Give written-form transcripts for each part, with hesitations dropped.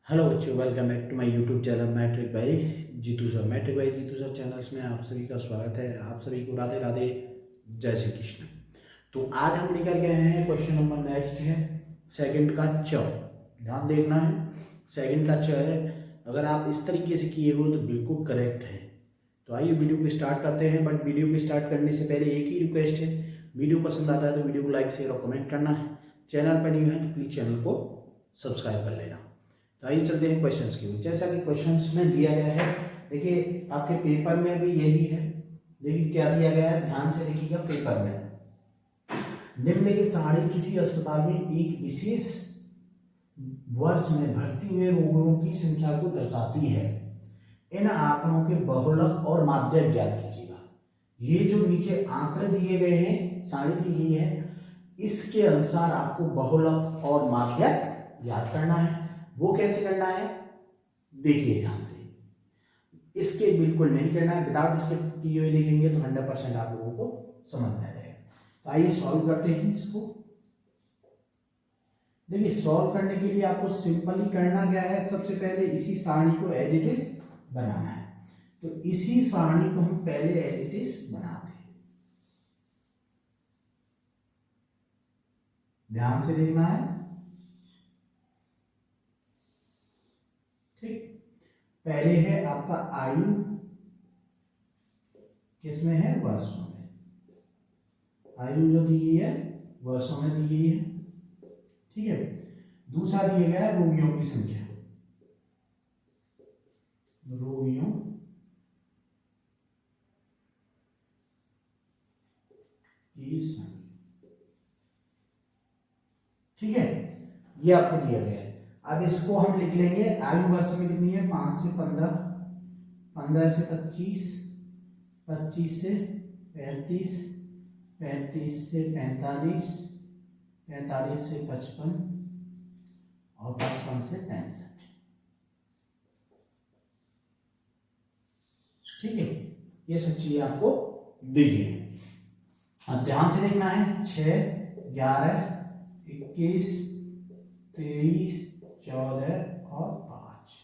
Hello बच्चों, welcome back to my YouTube channel matric by Jeetu sir. Matric by Jeetu sir channels में आप सभी का स्वागत है। आप सभी को राधे राधे, जय श्री कृष्ण। तो आज हम लेकर गए हैं क्वेश्चन नंबर नेक्स्ट है सेकंड का च। ध्यान देखना है, सेकंड का च है। अगर आप इस तरीके से किए हो तो बिल्कुल करेक्ट है। तो आइए वीडियो को स्टार्ट करते हैं। बट वीडियो को स्टार्ट करने से पहले एक ही रिक्वेस्ट है, वीडियो पसंद आता है तो वीडियो को लाइक शेयर और कमेंट करना है। चैनल पर न्यू है तो प्लीज़ चैनल को सब्सक्राइब कर लेना। तो आइए चलते हैं क्वेश्चंस की ओर। जैसा कि क्वेश्चंस में दिया गया है, देखिए आपके पेपर में भी यही है। देखिए क्या दिया गया है, ध्यान से देखिएगा पेपर में। निम्नलिखित सारणी किसी अस्पताल में एक विशेष वर्ष में भर्ती हुए रोगियों की संख्या को दर्शाती है। इन आंकड़ों के बहुलक और माध्यक ज्ञात कीजिएगा। ये जो नीचे आंकड़े दिए गए हैं, सारणी दी गई है, इसके अनुसार आपको बहुलक और माध्यक ज्ञात करना है। वो कैसे करना है, देखिए ध्यान से। इसके बिल्कुल नहीं करना है, विदाउट इसके किए हुए देखेंगे तो 100% आप लोगों को समझ में आ जाएगा। तो आइए सॉल्व करते हैं इसको। देखिए सॉल्व करने के लिए आपको सिंपली करना क्या है, सबसे पहले इसी सारणी को एज इट इज बनाना है। तो इसी सारणी को हम पहले एज इट इज बनाते हैं। ध्यान से देखना है, ठीक। पहले है आपका आयु, किसमें है, वर्षों में। आयु जो दी गई है वर्षों में दी गई है, ठीक है। दूसरा दिया गया है रोगियों की संख्या, रोगियों की संख्या, ठीक है। ये आपको दिया गया है। अब इसको हम लिख लेंगे। आयु वर्ष में कितनी है, 5 से 15, 15 से 25, 25 से 35, 35 से 45, 45 से 55 और 55 से 65, ठीक है। ये सब चीजें आपको दी गई है। अब ध्यान से देखना है। 6, 11, 21, 23, 14 और 5।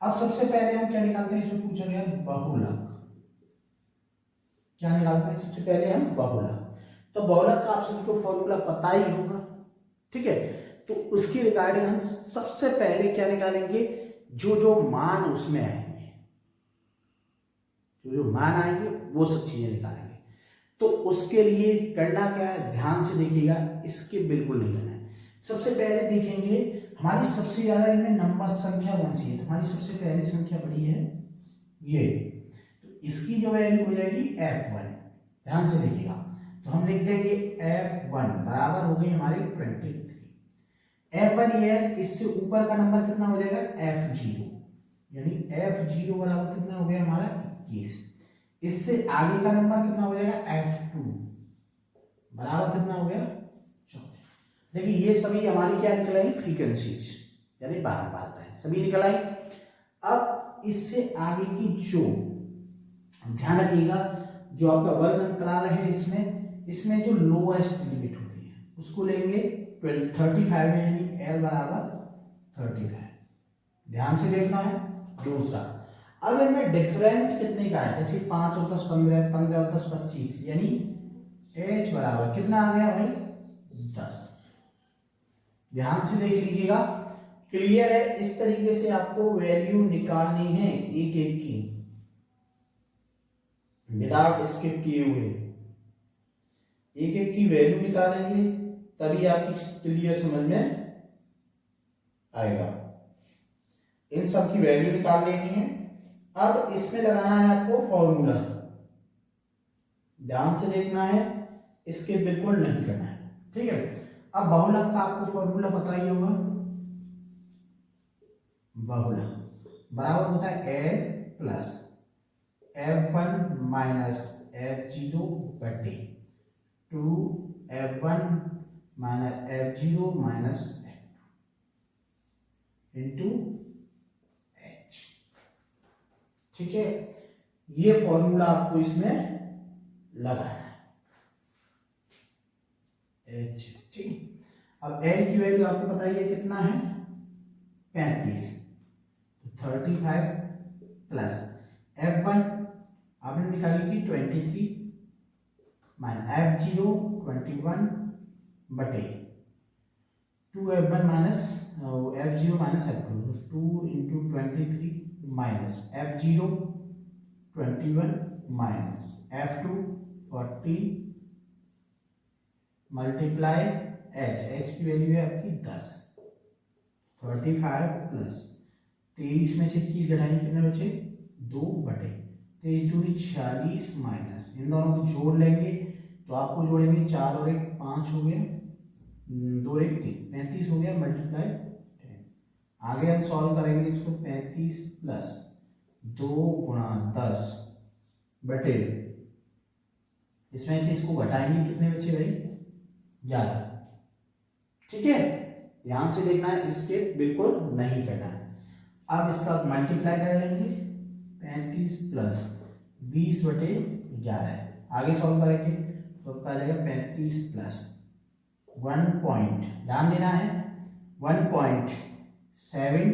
अब सबसे पहले हम क्या निकालते हैं, इसमें पूछा गया बहुलक। क्या निकालते हैं सबसे पहले हम, बहुलक। तो बहुलक का आप सभी को फॉर्मूला पता ही होगा, ठीक है। तो उसकी रिगार्डिंग हम सबसे पहले क्या निकालेंगे, जो जो मान उसमें आएंगे, जो जो मान आएंगे वो सब चीजें निकालेंगे। तो उसके लिए करना क्या है, ध्यान से देखिएगा, इसके बिल्कुल नहीं करना है। सबसे पहले देखेंगे हमारी सबसे ज्यादा इनमें नंबर संख्या कौन सी है। तो हमारी सबसे पहली संख्या बड़ी है ये, तो इसकी जो वैल्यू हो जाएगी F1। ध्यान से देखिएगा, तो हम लिख देंगे F1 बराबर हो गई हमारी 23। F1 ये है, इससे ऊपर का नंबर कितना हो जाएगा, F0, यानी F0 बराबर कितना हो गया हमारा 21। इससे आगे का नंबर कितना हो जाएगा, F2 बराबर कितना हो गया 14। देखिए ये सभी हमारी क्या निकल आई, फ्रीक्वेंसीज, यानी बारंबारताएं सभी निकल आई। अब इससे आगे की जो, ध्यान रखिएगा, जो आपका वर्ग अंतराल है इसमें जो लोएस्ट लिमिट होती है उसको लेंगे 35 है, यानी L बराबर 35। ध्यान से देखना है। दूसरा, अब इनमें डिफरेंट कितने का है, जैसे 5 और 10 15, 15 और 10 25, यानी H बराबर कितना आ गया भाई, 10। ध्यान से देख लीजिएगा, क्लियर है। इस तरीके से आपको वैल्यू निकालनी है एक एक की, विदाउट स्किप किए हुए। एक एक की वैल्यू निकालेंगे तभी आपकी क्लियर समझ में आएगा। इन सब की वैल्यू निकाल लेनी है। अब इसमें लगाना है आपको फॉर्मूला, ध्यान से देखना है, इसके बिल्कुल नहीं करना है, ठीक है। अब बहुलक का आपको फॉर्मूला पता ही होगा। बहुलक बराबर होता है L plus F1 minus F0 बटे 2F1 minus F0 minus F2 into H, ठीक है। ये फॉर्मूला आपको इसमें लगाना है, H, ठीक। अब L की वैल्यू आपको पता ही है कितना है, 35, 35 प्लस F1 आपने निकाली थी 23 माइनस F0 21 बटे 2F1 minus F0 minus F2, 2 into 23 minus F0 21 minus F2 40 multiply H की वैल्यू है आपकी 10, 35 प्लस 23 में से 21 घटाएंगे कितने बचे 2 बटे 23 दूनी 46 माइनस इन दोनों को जोड़ लेंगे तो आपको जोड़ेंगे 4 और 1 5 हो गया, 2 और 1 3 35 हो गया मल्टीप्लाई 10। आगे हम सॉल्व करेंगे इसको 35 प्लस 2 गुणा 10 बटे इसमें से इसको घटाएंगे कितने बचे भाई 11। ठीक है, ध्यान से देखना है, इसके बिल्कुल नहीं करना है। अब इसका मल्टीप्लाई कर लेंगे 35 प्लस 20 बटे 11, आगे सॉल्व करेंगे तो क्या आ जाएगा 35 प्लस 1 पॉइंट, ध्यान देना है 1.7,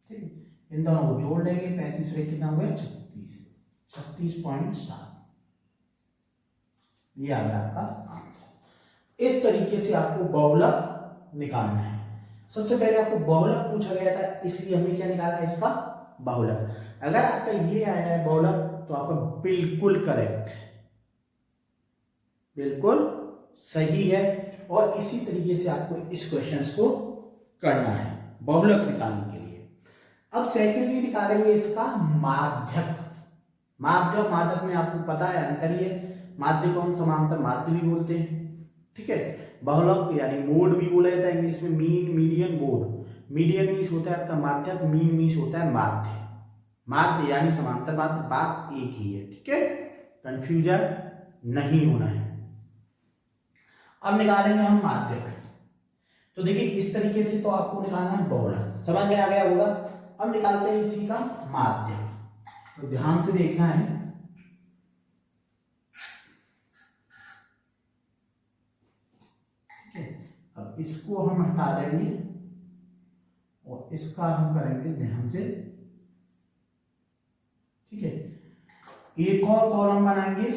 ठीक, इन दोनों को जोड़ लेंगे 35 से कितना हो गया 36.7, ये आ गया आपका आंसर। इस तरीके से आपको बहुलक निकालना है। सबसे पहले आपको बहुलक पूछा गया था इसलिए हमने क्या निकाला इसका बहुलक। अगर आपका ये आया है बहुलक तो आपका बिल्कुल करेक्ट, बिल्कुल सही है। और इसी तरीके से आपको इस क्वेश्चंस को करना है बहुलक निकालने के लिए। अब सेकेंडली निकालेंगे इसका माध्यक। माध्यक माध्यक में आपको पता है अंतर ही है, माध्य कौन समांतर माध्य भी बोलते हैं, ठीक है। बहुलक यानी मोड भी बोला जाता है इंग्लिश में, mean median mode. Median means होता है आपका माध्यक, मीन मीन्स होता है माध्य। माध्य यानी समांतर माध्य, बात एक ही है, ठीक है, कंफ्यूजन नहीं होना है। अब निकालेंगे हम माध्यक। तो देखिए इस तरीके से तो आपको निकालना है बहुलक, समझ में आ गया होगा। अब निकालते हैं इसी का माध्यक, तो ध्यान से देखना है। अब इसको हम हटा देंगे और इसका हम करेंगे ध्यान से, ठीक है। एक और कॉलम बनाएंगे,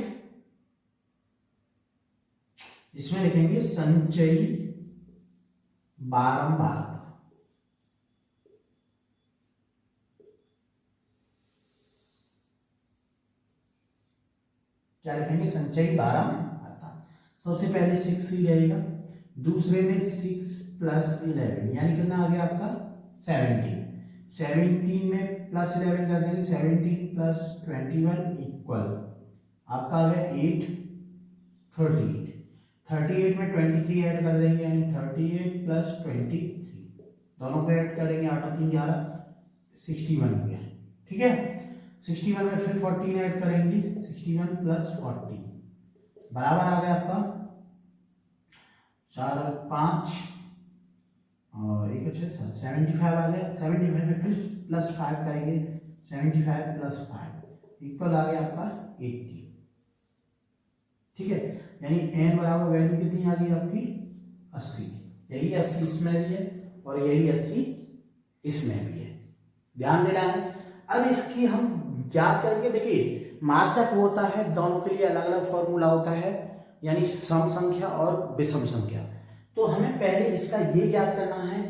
इसमें लिखेंगे संचयी बारंबारता। क्या लिखेंगे संचयी बारंबारता। सबसे पहले 6 ही रहेगा, दूसरे में 6 प्लस 11 यानी कितना आ गया आपका 17। 17 में प्लस 11 कर देंगे, 17 प्लस 21 इक्वल आपका आ गया 8, 38। 38 में 23 ऐड कर देंगे यानी 38 प्लस 23, दोनों को ऐड करेंगे 8 और 3 11, 61 हो गया, ठीक है। 61 में फिर 14 ऐड करेंगे, 61 प्लस 40 बराबर आ गया आपका 4 और 5 और 1 अच्छे 75 आ गया। 75 में फिर प्लस 5 करेंगे, 75 प्लस 5 इक्वल आ गया आपका 80, ठीक है। यानी n बराबर वैल्यू कितनी आ गई आपकी 80। यही 80 इसमें भी है और यही 80 इसमें भी है, ध्यान देना है। अब इसकी हम ज्ञात करके देखिए, माध्यक होता है दोनों के लिए अलग अलग फॉर्मूला होता है, यानी सम संख्या और विषम संख्या। तो हमें पहले इसका ये ज्ञात करना है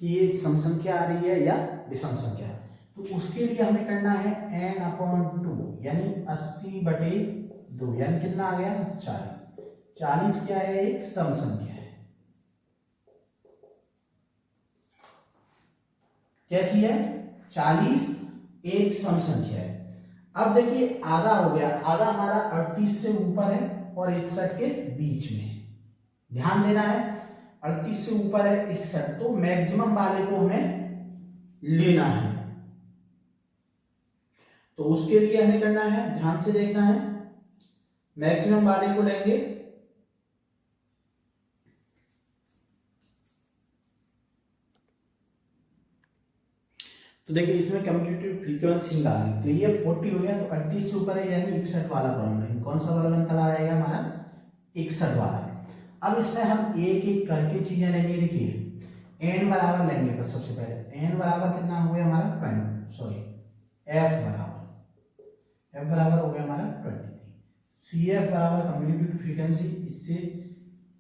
कि ये सम संख्या आ रही है या विषम संख्या। तो उसके लिए हमें करना है n/2 यानी 80/2 यानी कितना आ गया 40। 40 क्या है एक सम संख्या है, कैसी है 40 एक सम संख्या है। अब देखिए आधा हो गया, आधा हमारा 38 से ऊपर है और 61 के बीच में है, ध्यान देना है। 38 से ऊपर है 61, तो मैक्सिमम वाले को हमें लेना है। तो उसके लिए हमें करना है, ध्यान से देखना है, मैक्सिमम वाले को लेंगे। तो देखिए इसमें कम्यूटेटिव फ्रीक्वेंसी निकालनी, तो ये 40 हो गया, तो 38 से ऊपर है यानी 61 वाला कॉलम रहेगा। कौन सा वाला निकला रहेगा हमारा 61 वाला। अब इसमें हम एक एक करके चीजें लेंगे। देखिए n बराबर लेंगे बस सबसे पहले, n बराबर कितना हो गया हमारा 20, सॉरी f बराबर हो गया हमारा 23, CF बराबर कम्युनिकेटिव फ्रीक्वेंसी इससे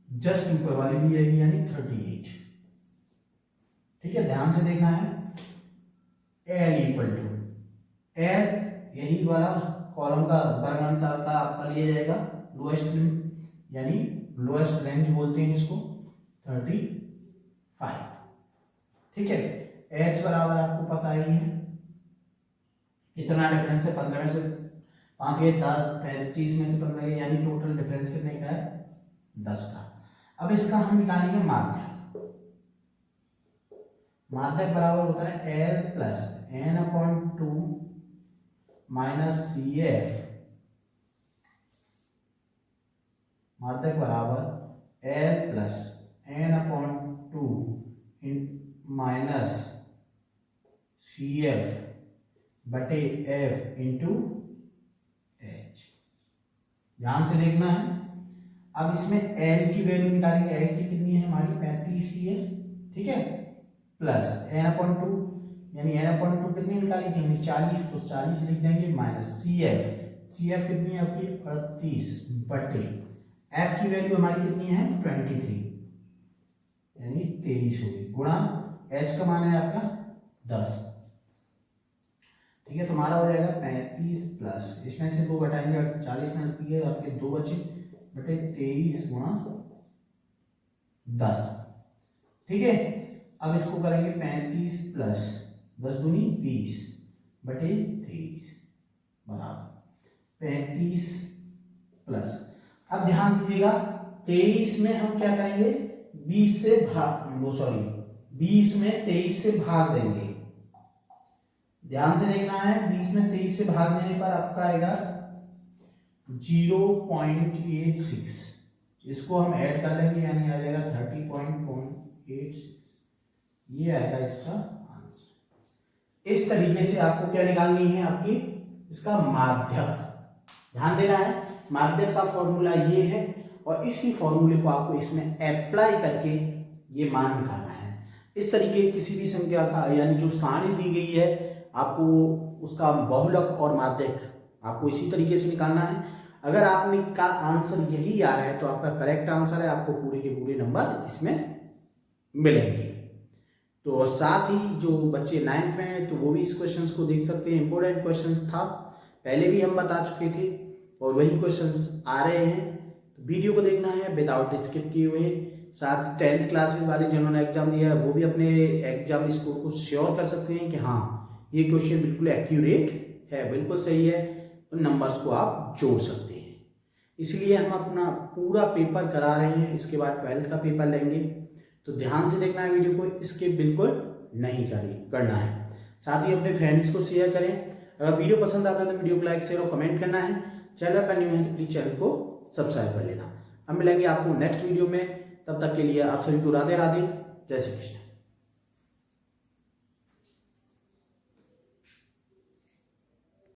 जस्ट ऊपर वाली भी आएगी यानी 38। ठीक है, ध्यान से देखना है। L इक्वल टू L, यही वाला कॉलम का वर्गमूल का आपका लिया जाएगा लोएस्ट यानी लोएस्ट रेंज बोलते हैं इसको 35। ठीक है, H बराबर आपको पता ही है, इतना डिफरेंस है 15 में से 5 गए 10, 25 में से 15 गए यानी टोटल डिफरेंस कितने का है 10 का। अब इसका हम निकालेंगे माध्यक। माध्यक बराबर होता है L plus n/2 minus CF, माध्यक बराबर L plus n/2 minus CF बटे F इंटू H। ध्यान से देखना है। अब इसमें L की वैल्यू निकालेंगे, L की कितनी है हमारी 35 की है। ठीक है, प्लस n/2 यानी n/2 कितनी निकाली थी हमने 40, तो 40 लिख देंगे माइनस CF कितनी है आपकी 38 बटे F की वैल्यू हमारी कितनी है 23 यानी 23 होगी गुणा H का मान है आपका 10। ठीक है, तुम्हारा हो जाएगा 35 प्लस इसमें से 2 घटाएंगे 40 में लगती है आपके 2 बचे बटे 23 गुणा 10। ठीक है, अब इसको करेंगे 35 प्लस 10 दूनी 20 बटे 23 बराबर 35 प्लस, अब ध्यान दीजिएगा 23 में हम क्या करेंगे 20 से भाग, वो सॉरी 20 में 23 से भाग देंगे। ध्यान से देखना है, 20 में 23 से भाग देने पर आपका आएगा 0.86, इसको हम ऐड कर लेंगे यानी आ जाएगा 30.86, ये आएगा इसका आंसर। इस तरीके से आपको क्या निकालनी है आपकी इसका माध्यक। ध्यान देना है, माध्यक का फॉर्मूला ये है और इसी फॉर्मूले को आपको इसमें अप्लाई करके ये मान निकालना है। इस तरीके किसी भी संख्या का यानी जो सारणी दी गई है आपको उसका बहुलक और माध्यक आपको इसी तरीके से निकालना है। अगर आपने का आंसर यही आ रहा है तो आपका करेक्ट आंसर है, आपको पूरे के पूरे नंबर इसमें मिलेंगे। तो साथ ही जो बच्चे 9th में हैं तो वो भी इस क्वेश्चंस को देख सकते हैं, इंपॉर्टेंट क्वेश्चंस था, पहले भी हम बता चुके थे और वही क्वेश्चंस आ रहे हैं। तो वीडियो को देखना है विदाउट स्किप किए हुए। साथ 10th क्लासेस वाले जिन्होंने एग्जाम दिया है वो भी अपने एग्जाम स्कोर को श्योर कर सकते हैं कि हाँ ये क्वेश्चन बिल्कुल एक्यूरेट है, बिल्कुल सही है, उन नंबर्स को आप जोड़ सकते हैं। इसलिए हम अपना पूरा पेपर करा रहे हैं, इसके बाद 12th का पेपर लेंगे। तो ध्यान से देखना है वीडियो को, स्किप बिल्कुल नहीं करना है। साथ ही अपने फ्रेंड्स को शेयर करें। अगर वीडियो पसंद आता है तो वीडियो को लाइक शेयर और कमेंट करना है। चैनल पर न्यू है तो प्लीज चैनल को सब्सक्राइब कर लेना। हम मिलेंगे आपको नेक्स्ट वीडियो में, तब तक के लिए आप सभी को राधे राधे, जय श्री कृष्ण।